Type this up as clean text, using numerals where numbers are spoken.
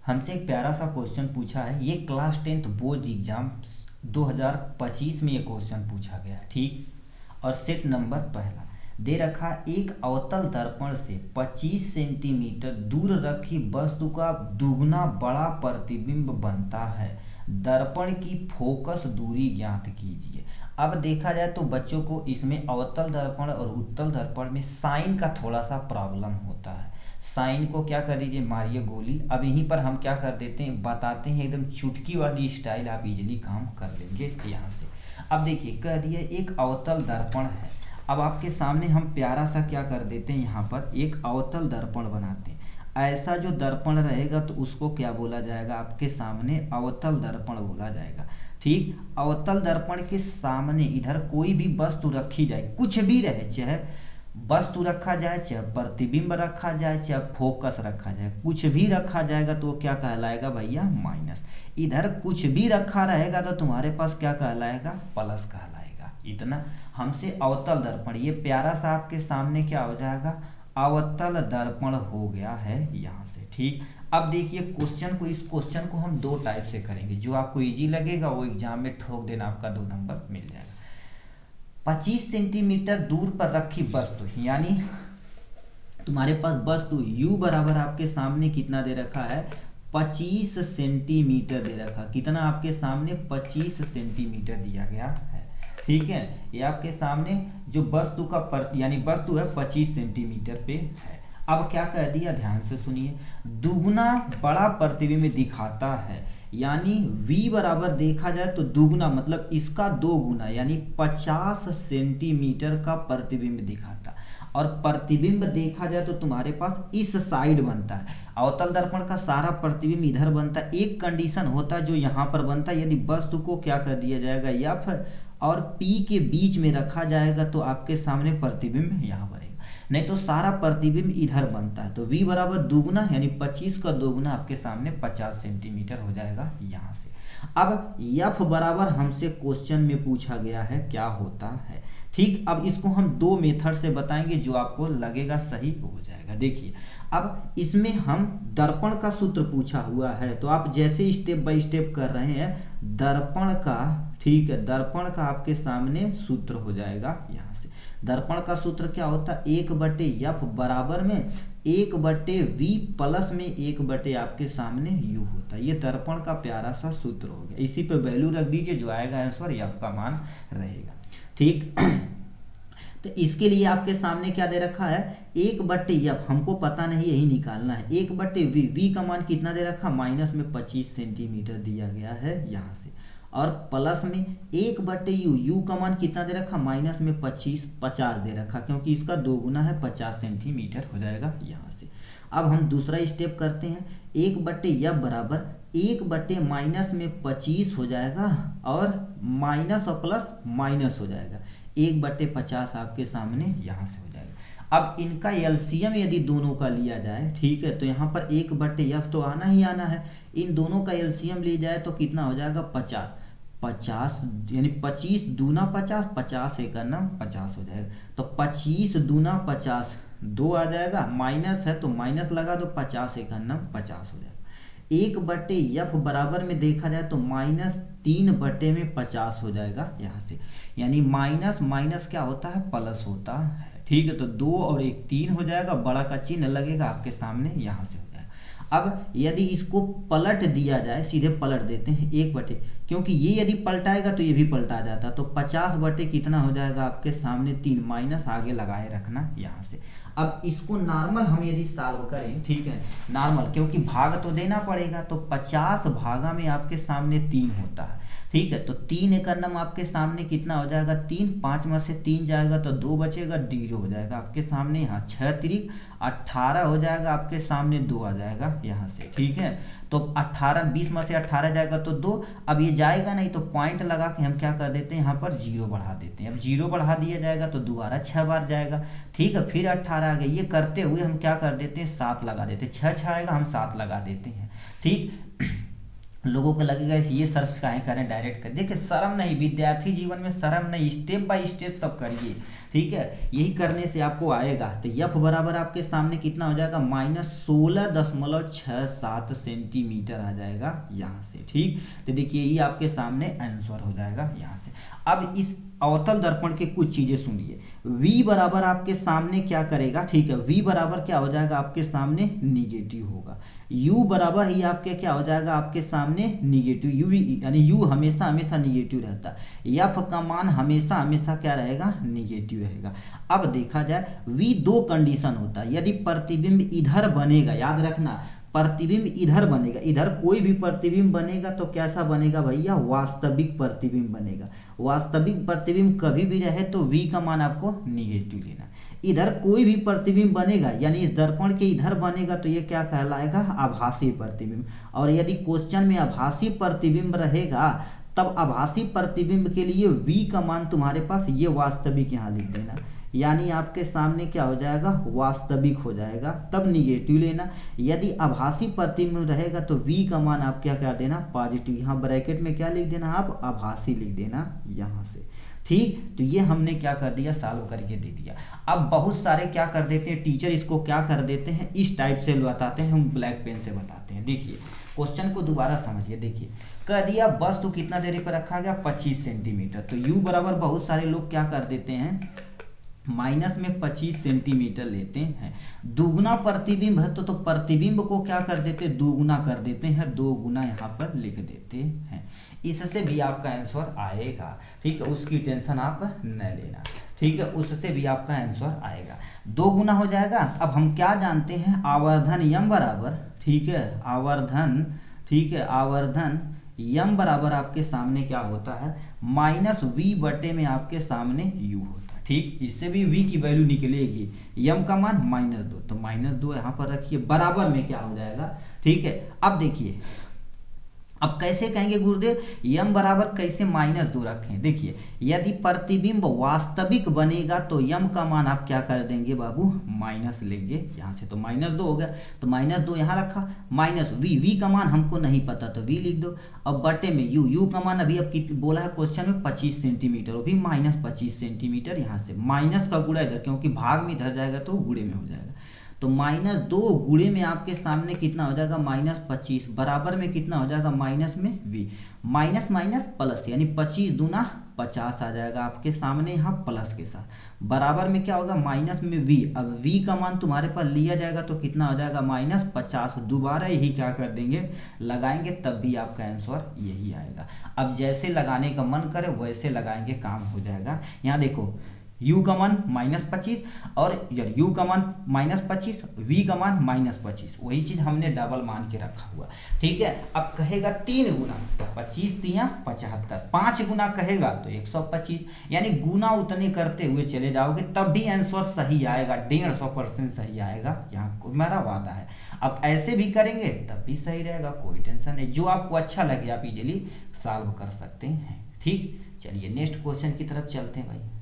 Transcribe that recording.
हमसे एक प्यारा सा क्वेश्चन पूछा है, ये क्लास 10th बोर्ड एग्जाम 2025 में ये क्वेश्चन पूछा गया है, ठीक। और सेट नंबर पहला दे रखा, एक अवतल दर्पण से 25 सेंटीमीटर दूर रखी वस्तु का दुगना बड़ा प्रतिबिंब बनता है, दर्पण की फोकस दूरी ज्ञात कीजिए। अब देखा जाए तो बच्चों को इसमें अवतल दर्पण और उत्तल दर्पण में साइन का थोड़ा सा प्रॉब्लम होता है। साइन को क्या कर दीजिए, मारिए गोली। अब यहीं पर हम क्या कर देते हैं, बताते हैं एकदम चुटकी वाली स्टाइल, आप इजीली काम कर लेंगे यहाँ से। अब देखिए कह दिया एक अवतल दर्पण है। अब आपके सामने हम प्यारा सा क्या कर देते हैं, यहाँ पर एक अवतल दर्पण बनाते हैं। ऐसा जो दर्पण रहेगा तो उसको क्या बोला जाएगा, आपके सामने अवतल दर्पण बोला जाएगा, ठीक। अवतल दर्पण के सामने इधर कोई भी वस्तु रखी जाए, कुछ भी रहे, चाहे वस्तु रखा जाए, चाहे प्रतिबिंब रखा जाए, चाहे फोकस रखा जाए, कुछ भी रखा जाएगा तो क्या कहलाएगा भैया, माइनस। इधर कुछ भी रखा रहेगा तो तुम्हारे पास क्या कहलाएगा, प्लस कहलाएगा। इतना हमसे अवतल दर्पण, ये प्यारा सा आपके सामने क्या हो जाएगा, अवतल दर्पण हो गया है यहाँ से, ठीक। अब देखिए क्वेश्चन को, इस क्वेश्चन को हम दो टाइप से करेंगे, जो आपको इजी लगेगा वो एग्जाम में ठोक देना, आपका 2 नंबर मिल जाएगा। 25 सेंटीमीटर दूर पर रखी वस्तु, यानी तुम्हारे पास वस्तु u बराबर आपके सामने कितना दे रखा है, 25 सेंटीमीटर दे रखा, कितना आपके सामने 25 सेंटीमीटर दिया गया है, ठीक है। ये आपके सामने जो वस्तु का यानी वस्तु है 25 सेंटीमीटर पे है। अब क्या कह दिया, ध्यान से सुनिए, दुगना बड़ा प्रतिबिंब दिखाता है, यानी v बराबर देखा जाए तो दुगना मतलब इसका 2 गुना, यानी 50 सेंटीमीटर का प्रतिबिंब दिखाता। और प्रतिबिंब देखा जाए तो तुम्हारे पास इस साइड बनता है, अवतल दर्पण का सारा प्रतिबिंब इधर बनता है। एक कंडीशन होता है जो यहाँ पर बनता है, यदि वस्तु को क्या कर दिया जाएगा, f और p के बीच में रखा जाएगा तो आपके सामने प्रतिबिंब यहाँ बनेगा, नहीं तो सारा प्रतिबिंब इधर बनता है। तो v बराबर दुगुना यानी 25 का दोगुना आपके सामने 50 सेंटीमीटर हो जाएगा यहाँ से। अब f बराबर हमसे क्वेश्चन में पूछा गया है क्या होता है, ठीक। अब इसको हम 2 मेथड से बताएंगे, जो आपको लगेगा सही हो जाएगा। देखिए अब इसमें हम दर्पण का सूत्र पूछा हुआ है, तो आप जैसे स्टेप बाय स्टेप कर रहे हैं दर्पण का, ठीक है, दर्पण का आपके सामने सूत्र हो जाएगा यहाँ से। दर्पण का सूत्र क्या होता है, 1/f बराबर में 1/v प्लस में 1/ आपके सामने u होता है। ये दर्पण का प्यारा सा सूत्र हो गया, इसी पे वैल्यू रख दीजिए, जो आएगा आंसर f का मान रहेगा, ठीक। तो इसके लिए आपके सामने क्या दे रखा है, 1/f, हमको पता नहीं, यही निकालना है। 1/v, v का मान कितना दे रखा, माइनस में 25 सेंटीमीटर दिया गया है यहाँ से, और प्लस में 1/u, u का मान कितना दे रखा, माइनस में 50 दे रखा, क्योंकि इसका 2 गुना है, 50 सेंटीमीटर हो जाएगा यहाँ से। अब हम दूसरा स्टेप करते हैं, 1/f बराबर 1/ माइनस में 25 हो जाएगा, और माइनस और प्लस माइनस हो जाएगा, 1/50 आपके सामने यहाँ से हो जाएगा। अब इनका एलसीएम यदि दोनों का लिया जाए, ठीक है, तो यहाँ पर 1/f तो आना ही आना है, इन दोनों का एलसीएम लिया जाए तो कितना हो जाएगा, 50 यानी 25 दूना 50, 50 एक अन्ना 50 हो जाएगा। तो 25 दूना 50, 2 आ जाएगा, माइनस है तो माइनस लगा दो, 50 एक अन्ना 50 हो जाएगा। 1/f बराबर में देखा जाए तो -3/50 हो जाएगा यहाँ से, यानी माइनस माइनस क्या होता है, प्लस होता है, ठीक है। तो 2 और 1 3 हो जाएगा, बड़ा का चिन्ह लगेगा आपके सामने यहाँ से हो जाएगा। अब यदि इसको पलट दिया जाए, सीधे पलट देते हैं 1/, क्योंकि ये यदि पलटाएगा तो ये भी पलटा जाता, तो 50/, कितना हो जाएगा आपके सामने 3, माइनस आगे लगाए रखना यहाँ से। अब इसको नॉर्मल हम यदि सॉल्व करें, ठीक है, नॉर्मल, क्योंकि भाग तो देना पड़ेगा, तो 50 भागा में आपके सामने 3 होता है, ठीक है। तो 3 एक नम आपके सामने कितना हो जाएगा, 3, 5 में से 3 जाएगा तो 2 बचेगा, 0 हो जाएगा आपके सामने यहाँ, 6 3 18 हो जाएगा आपके सामने, 2 आ जाएगा यहाँ से, ठीक है। तो 18, 20 में से 18 जाएगा तो 2, अब ये जाएगा नहीं तो पॉइंट लगा के हम क्या कर देते हैं, यहाँ पर 0 बढ़ा देते हैं। अब 0 बढ़ा दिया जाएगा तो दोबारा 6 बार जाएगा, ठीक है, फिर 18 आ गया। ये करते हुए हम क्या कर देते हैं, 7 लगा देते हैं, 6 6 आएगा, हम 7 लगा देते हैं, ठीक। लोगों को लगेगा ये सर्च काहे करें, डायरेक्ट कर। देखिए शर्म नहीं, विद्यार्थी जीवन में शर्म नहीं, स्टेप बाय स्टेप सब करिए, ठीक है। यही करने से आपको आएगा। तो यफ बराबर आपके सामने कितना हो जाएगा, -16.67 सेंटीमीटर आ जाएगा यहाँ से, ठीक। तो देखिए ये आपके सामने आंसर हो जाएगा यहाँ से। अब इस अवतल दर्पण के कुछ चीजें सुनिए। v बराबर आपके सामने क्या करेगा, ठीक है, v बराबर क्या हो जाएगा आपके सामने, निगेटिव होगा। u बराबर ही आपके क्या हो जाएगा आपके सामने, निगेटिव। u यानी u हमेशा हमेशा निगेटिव रहता है, f का मान हमेशा हमेशा क्या रहेगा, निगेटिव रहेगा। अब देखा जाए v दो कंडीशन होता है, यदि प्रतिबिंब इधर बनेगा, याद रखना प्रतिबिंब इधर बनेगा, इधर कोई भी प्रतिबिंब बनेगा तो कैसा बनेगा भैया, वास्तविक प्रतिबिंब बनेगा। वास्तविक प्रतिबिंब कभी भी रहे तो v का मान आपको निगेटिव लेना। इधर कोई भी प्रतिबिंब बनेगा यानी इस दर्पण के इधर बनेगा तो ये क्या कहलाएगा, आभासी प्रतिबिंब। और यदि क्वेश्चन में आभासी प्रतिबिंब रहेगा तब आभासी प्रतिबिंब के लिए v का मान तुम्हारे पास ये वास्तविक यहाँ लिख देना, यानी आपके सामने क्या हो जाएगा, वास्तविक हो जाएगा, तब निगेटिव लेना। यदि आभासी प्रतिबिंब रहेगा तो v का मान आप क्या कर देना, पॉजिटिव। यहाँ ब्रैकेट में क्या लिख देना, आप आभासी लिख देना यहाँ से, ठीक। तो ये हमने क्या कर दिया, सॉल्व करके दे दिया। अब बहुत सारे क्या कर देते हैं टीचर, इसको क्या कर देते हैं, इस टाइप से बताते हैं, हम ब्लैक पेन से बताते हैं। देखिए क्वेश्चन को दोबारा समझिए। देखिए कह दिया वस्तु कितना देरी पर रखा गया, 25 सेंटीमीटर। तो u बराबर बहुत सारे लोग क्या कर देते हैं, माइनस में 25 सेंटीमीटर लेते हैं। दुगुना प्रतिबिंब है तो प्रतिबिंब को क्या कर देते, दुगुना कर देते हैं, 2 गुना यहाँ पर लिख देते हैं। इससे भी आपका आंसर आएगा, ठीक है, उसकी टेंशन आप न लेना, ठीक है, उससे भी आपका आंसर आएगा। 2 गुना हो जाएगा। अब हम क्या जानते हैं, आवर्धन यम बराबर, ठीक है, आवर्धन, ठीक है, आवर्धन यम बराबर आपके सामने क्या होता है, -v बटे में आपके सामने u होता है, ठीक। इससे भी v की वैल्यू निकलेगी, यम का मान -2, तो -2 यहाँ पर रखिए, बराबर में क्या हो जाएगा, ठीक है। अब देखिए अब कैसे कहेंगे गुरुदेव, यम बराबर कैसे -2 रखें। देखिए यदि प्रतिबिंब वास्तविक बनेगा तो यम का मान आप क्या कर देंगे बाबू, माइनस लेंगे यहाँ से, तो -2 हो गया, तो -2 यहाँ रखा, -v का मान हमको नहीं पता तो v लिख दो। अब बटे में u का मान अभी अब बोला है क्वेश्चन में 25 सेंटीमीटर, वो भी -25 सेंटीमीटर, यहाँ से माइनस का गुणा इधर, क्योंकि भाग में इधर जाएगा तो गुणे में हो जाएगा, तो -2 गुणे में आपके सामने कितना हो जाएगा, -25, बराबर में कितना हो जाएगा, माइनस में v, माइनस माइनस प्लस, यानी 25 दूना 50 आ जाएगा आपके सामने यहाँ प्लस के साथ, बराबर में क्या होगा, माइनस में v। अब v का मान तुम्हारे पास लिया जाएगा तो कितना हो जाएगा, -50। दोबारा यही क्या कर देंगे, लगाएंगे, तब भी आपका आंसर यही आएगा। अब जैसे लगाने का मन करे वैसे लगाएंगे, काम हो जाएगा। यहाँ देखो u का मान -25 और u का मान -25, v का मान -25, वही चीज हमने डबल मान के रखा हुआ, ठीक है। अब कहेगा 3 गुना, 25 तिया 75, 5 गुना कहेगा तो 125, यानी गुना उतने करते हुए चले जाओगे तब भी आंसर सही आएगा, 150% सही आएगा, यहाँ मेरा वादा है। अब ऐसे भी करेंगे तब भी सही रहेगा, कोई टेंशन नहीं, जो आपको अच्छा लगे आप इजीली सॉल्व कर सकते हैं, ठीक। चलिए नेक्स्ट क्वेश्चन की तरफ चलते हैं भाई।